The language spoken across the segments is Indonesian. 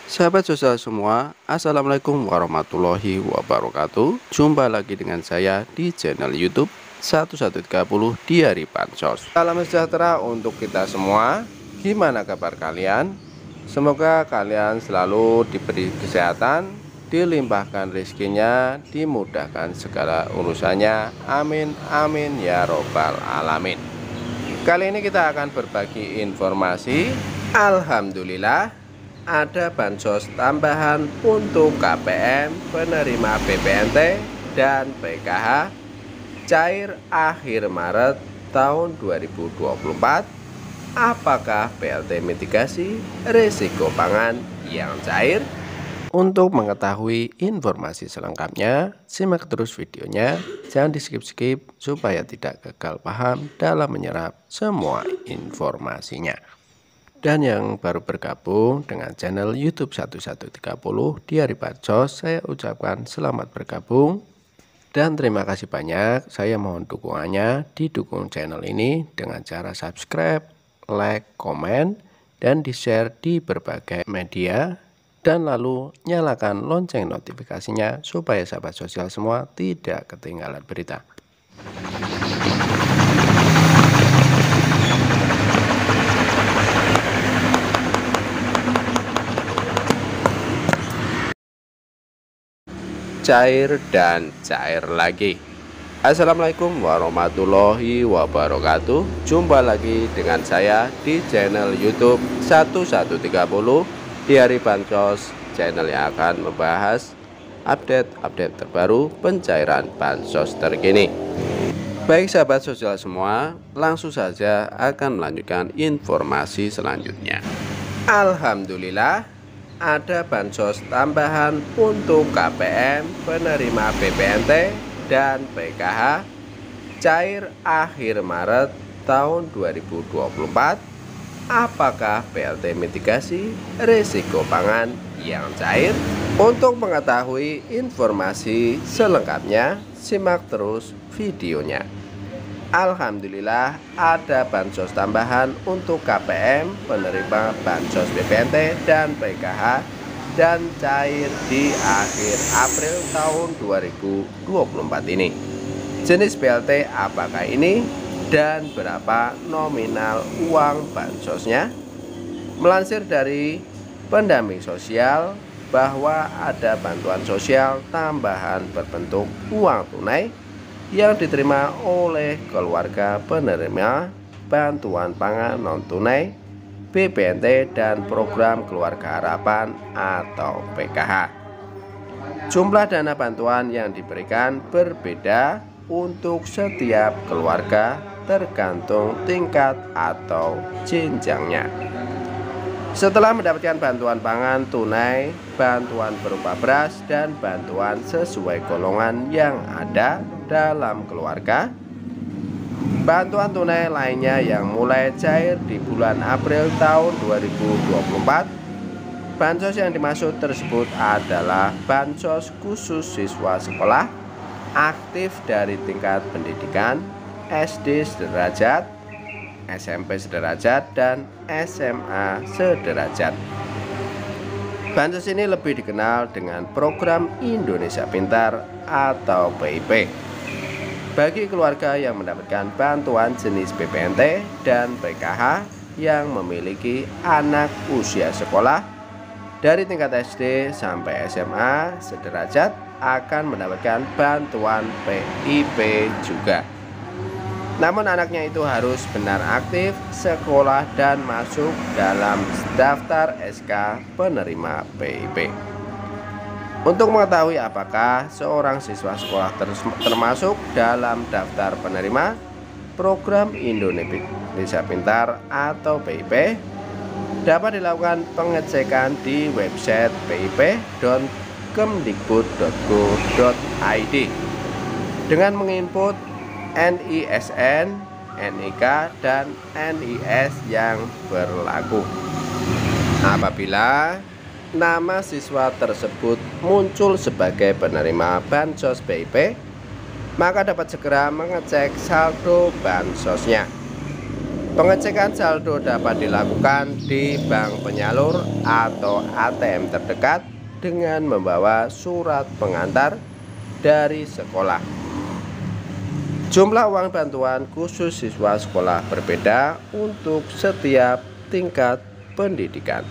Sahabat sosial semua, Assalamualaikum warahmatullahi wabarakatuh. Jumpa lagi dengan saya di channel YouTube 1130 di hari Bansos. Salam sejahtera untuk kita semua. Gimana kabar kalian? Semoga kalian selalu diberi kesehatan, dilimpahkan rezekinya, dimudahkan segala urusannya. Amin amin ya robbal alamin. Kali ini kita akan berbagi informasi. Alhamdulillah, ada bansos tambahan untuk KPM, penerima BPNT, dan PKH cair akhir Maret tahun 2024. Apakah PLT mitigasi risiko pangan yang cair? Untuk mengetahui informasi selengkapnya, simak terus videonya, jangan di skip-skip supaya tidak gagal paham dalam menyerap semua informasinya. Dan yang baru bergabung dengan channel YouTube 1130 di hari Bansos, saya ucapkan selamat bergabung dan terima kasih banyak. Saya mohon dukungannya, didukung channel ini dengan cara subscribe, like, komen, dan di-share di berbagai media, dan lalu nyalakan lonceng notifikasinya supaya sahabat sosial semua tidak ketinggalan berita. Cair dan cair lagi. Assalamualaikum warahmatullahi wabarakatuh. Jumpa lagi dengan saya di channel YouTube 1130 di hari Bansos, channel yang akan membahas update terbaru pencairan bansos terkini. Baik sahabat sosial semua, langsung saja akan melanjutkan informasi selanjutnya. Alhamdulillah, ada bansos tambahan untuk KPM, penerima BPNT, dan PKH cair akhir Maret tahun 2024. Apakah PLT mitigasi risiko pangan yang cair? Untuk mengetahui informasi selengkapnya, simak terus videonya. Alhamdulillah, ada bansos tambahan untuk KPM, penerima bansos BPNT, dan PKH dan cair di akhir April tahun 2024 ini. Jenis BLT apakah ini dan berapa nominal uang bansosnya? Melansir dari pendamping sosial bahwa ada bantuan sosial tambahan berbentuk uang tunai yang diterima oleh keluarga penerima bantuan pangan non-tunai, BPNT, dan program Keluarga Harapan atau PKH. Jumlah dana bantuan yang diberikan berbeda untuk setiap keluarga tergantung tingkat atau jenjangnya. Setelah mendapatkan bantuan pangan tunai, bantuan berupa beras, dan bantuan sesuai golongan yang ada dalam keluarga, bantuan tunai lainnya yang mulai cair di bulan April tahun 2024. Bansos yang dimaksud tersebut adalah bansos khusus siswa sekolah aktif dari tingkat pendidikan SD sederajat, SMP sederajat, dan SMA sederajat. Bansos ini lebih dikenal dengan Program Indonesia Pintar atau PIP. Bagi keluarga yang mendapatkan bantuan jenis BPNT dan PKH yang memiliki anak usia sekolah dari tingkat SD sampai SMA sederajat akan mendapatkan bantuan PIP juga. Namun anaknya itu harus benar aktif sekolah dan masuk dalam daftar SK penerima PIP. Untuk mengetahui apakah seorang siswa sekolah termasuk dalam daftar penerima Program Indonesia Pintar atau PIP, dapat dilakukan pengecekan di website pip.kemdikbud.go.id dengan menginput NISN, NIK, dan NIS yang berlaku. Apabila nama siswa tersebut muncul sebagai penerima bansos PIP, maka dapat segera mengecek saldo bansosnya. Pengecekan saldo dapat dilakukan di bank penyalur atau ATM terdekat dengan membawa surat pengantar dari sekolah. Jumlah uang bantuan khusus siswa sekolah berbeda untuk setiap tingkat pendidikan.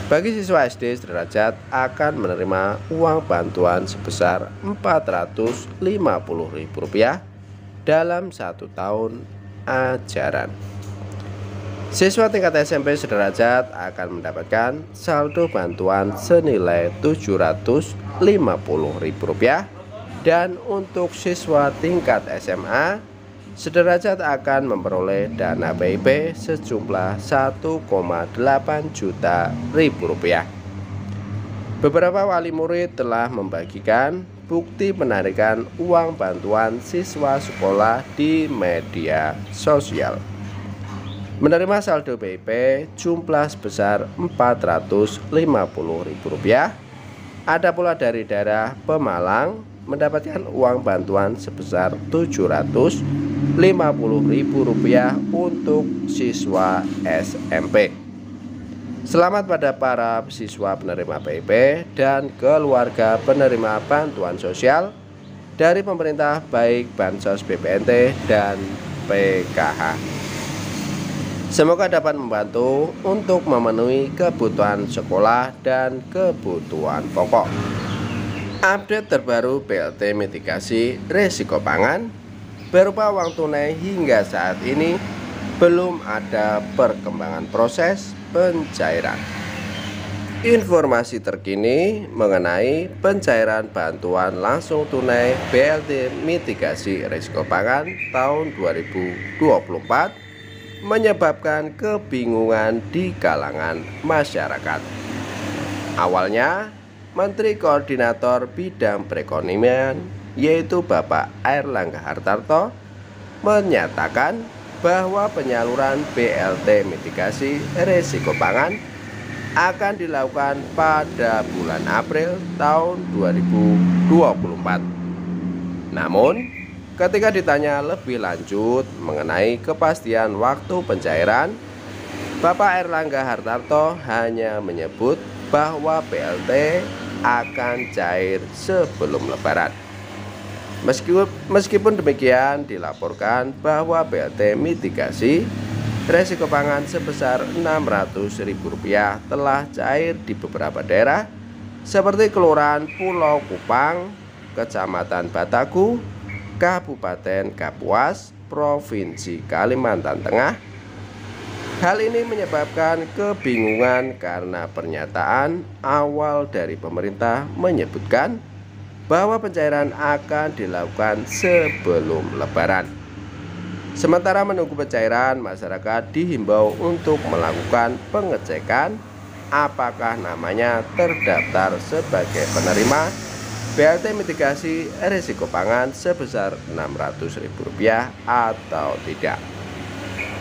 Bagi siswa SD sederajat akan menerima uang bantuan sebesar Rp450.000 dalam 1 tahun ajaran. Siswa tingkat SMP sederajat akan mendapatkan saldo bantuan senilai Rp750.000 dan untuk siswa tingkat SMA sederajat akan memperoleh dana BIP sejumlah Rp1,8 juta. Beberapa wali murid telah membagikan bukti penarikan uang bantuan siswa sekolah di media sosial. Menerima saldo BIP jumlah sebesar Rp450.000. Ada pula dari daerah Pemalang mendapatkan uang bantuan sebesar Rp750.000 untuk siswa SMP. Selamat pada para siswa penerima BIP dan keluarga penerima bantuan sosial dari pemerintah baik Bansos BPNT dan PKH. Semoga dapat membantu untuk memenuhi kebutuhan sekolah dan kebutuhan pokok. Update terbaru BLT mitigasi risiko pangan berupa uang tunai hingga saat ini belum ada perkembangan proses pencairan. Informasi terkini mengenai pencairan bantuan langsung tunai BLT mitigasi risiko pangan tahun 2024 menyebabkan kebingungan di kalangan masyarakat. Awalnya, Menteri Koordinator Bidang Perekonomian yaitu Bapak Airlangga Hartarto menyatakan bahwa penyaluran BLT mitigasi risiko pangan akan dilakukan pada bulan April tahun 2024. Namun, ketika ditanya lebih lanjut mengenai kepastian waktu pencairan, Bapak Airlangga Hartarto hanya menyebut bahwa BLT akan cair sebelum Lebaran. Meskipun demikian, dilaporkan bahwa BLT mitigasi risiko pangan sebesar Rp600.000 telah cair di beberapa daerah seperti Kelurahan Pulau Kupang, Kecamatan Batagu, Kabupaten Kapuas, Provinsi Kalimantan Tengah. Hal ini menyebabkan kebingungan karena pernyataan awal dari pemerintah menyebutkan bahwa pencairan akan dilakukan sebelum Lebaran. Sementara menunggu pencairan, masyarakat dihimbau untuk melakukan pengecekan apakah namanya terdaftar sebagai penerima BLT mitigasi risiko pangan sebesar Rp600.000 atau tidak.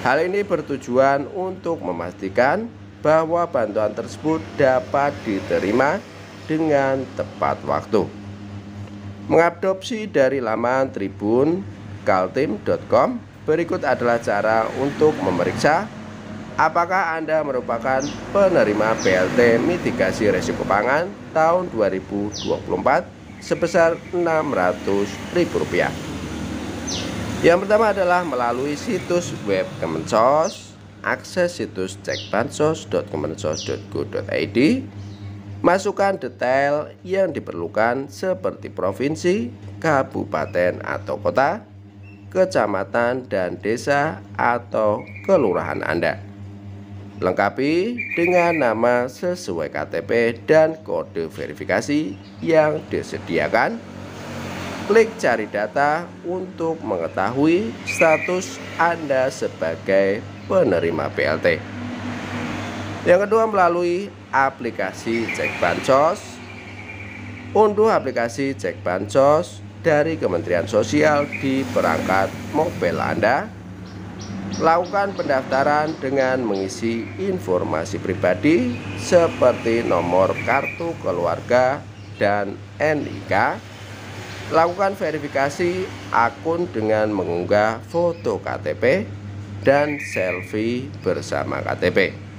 Hal ini bertujuan untuk memastikan bahwa bantuan tersebut dapat diterima dengan tepat waktu. Mengadopsi dari laman Tribun Kaltim.com, berikut adalah cara untuk memeriksa apakah Anda merupakan penerima BLT mitigasi risiko pangan tahun 2024 sebesar Rp600.000. Yang pertama adalah melalui situs web Kemensos, akses situs cekbansos.kemensos.go.id, masukkan detail yang diperlukan seperti provinsi, kabupaten atau kota, kecamatan dan desa atau kelurahan Anda. Lengkapi dengan nama sesuai KTP dan kode verifikasi yang disediakan. Klik cari data untuk mengetahui status Anda sebagai penerima BLT. Yang kedua, melalui aplikasi Cek Bansos. Unduh aplikasi Cek Bansos dari Kementerian Sosial di perangkat mobil Anda. Lakukan pendaftaran dengan mengisi informasi pribadi seperti nomor kartu keluarga dan NIK. Lakukan verifikasi akun dengan mengunggah foto KTP, dan selfie bersama KTP.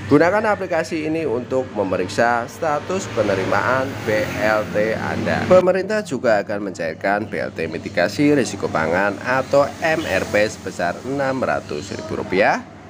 Gunakan aplikasi ini untuk memeriksa status penerimaan BLT Anda. Pemerintah juga akan mencairkan BLT mitigasi risiko pangan atau MRP sebesar Rp600.000.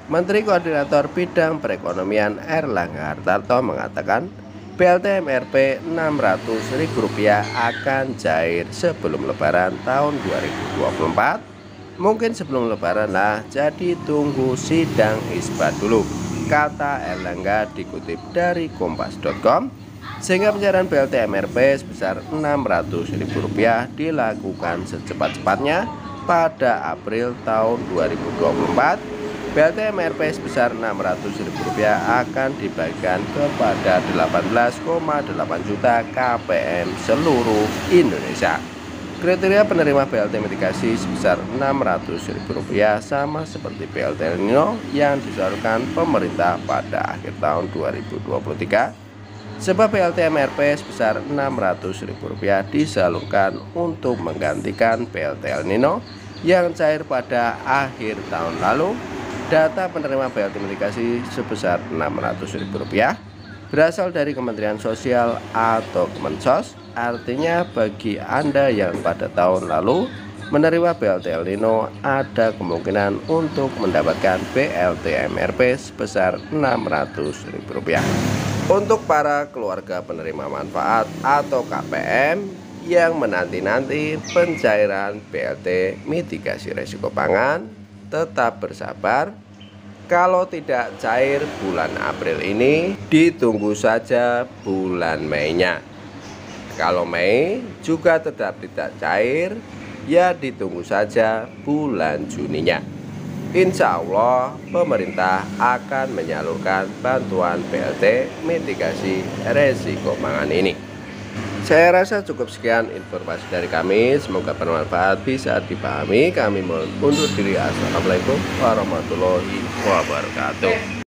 Menteri Koordinator Bidang Perekonomian Erlangga Hartarto mengatakan BLT MRP Rp600.000 akan cair sebelum Lebaran tahun 2024. Mungkin sebelum Lebaran lah, jadi tunggu sidang isbat dulu, kata Erlangga dikutip dari kompas.com. Sehingga pencairan BLT MRP sebesar Rp600.000 dilakukan secepat-cepatnya pada April tahun 2024. BLT MRP sebesar Rp600.000 akan dibagikan kepada 18,8 juta KPM seluruh Indonesia. Kriteria penerima BLT mitigasi sebesar Rp600.000 sama seperti BLT El Nino yang disalurkan pemerintah pada akhir tahun 2023. Sebab BLT MRP sebesar Rp600.000 disalurkan untuk menggantikan BLT El Nino yang cair pada akhir tahun lalu. Data penerima BLT mitigasi sebesar Rp600.000 berasal dari Kementerian Sosial atau Kemensos. Artinya bagi Anda yang pada tahun lalu menerima BLT El Nino, ada kemungkinan untuk mendapatkan BLT MRP sebesar Rp600.000. Untuk para keluarga penerima manfaat atau KPM yang menanti-nanti pencairan BLT mitigasi risiko pangan, tetap bersabar. Kalau tidak cair bulan April ini, ditunggu saja bulan Mei-nya. Kalau Mei juga tetap tidak cair, ya ditunggu saja bulan Juninya. Insya Allah pemerintah akan menyalurkan bantuan BLT mitigasi risiko pangan ini. Saya rasa cukup sekian informasi dari kami, semoga bermanfaat, bisa dipahami. Kami mohon undur diri. Assalamualaikum warahmatullahi wabarakatuh.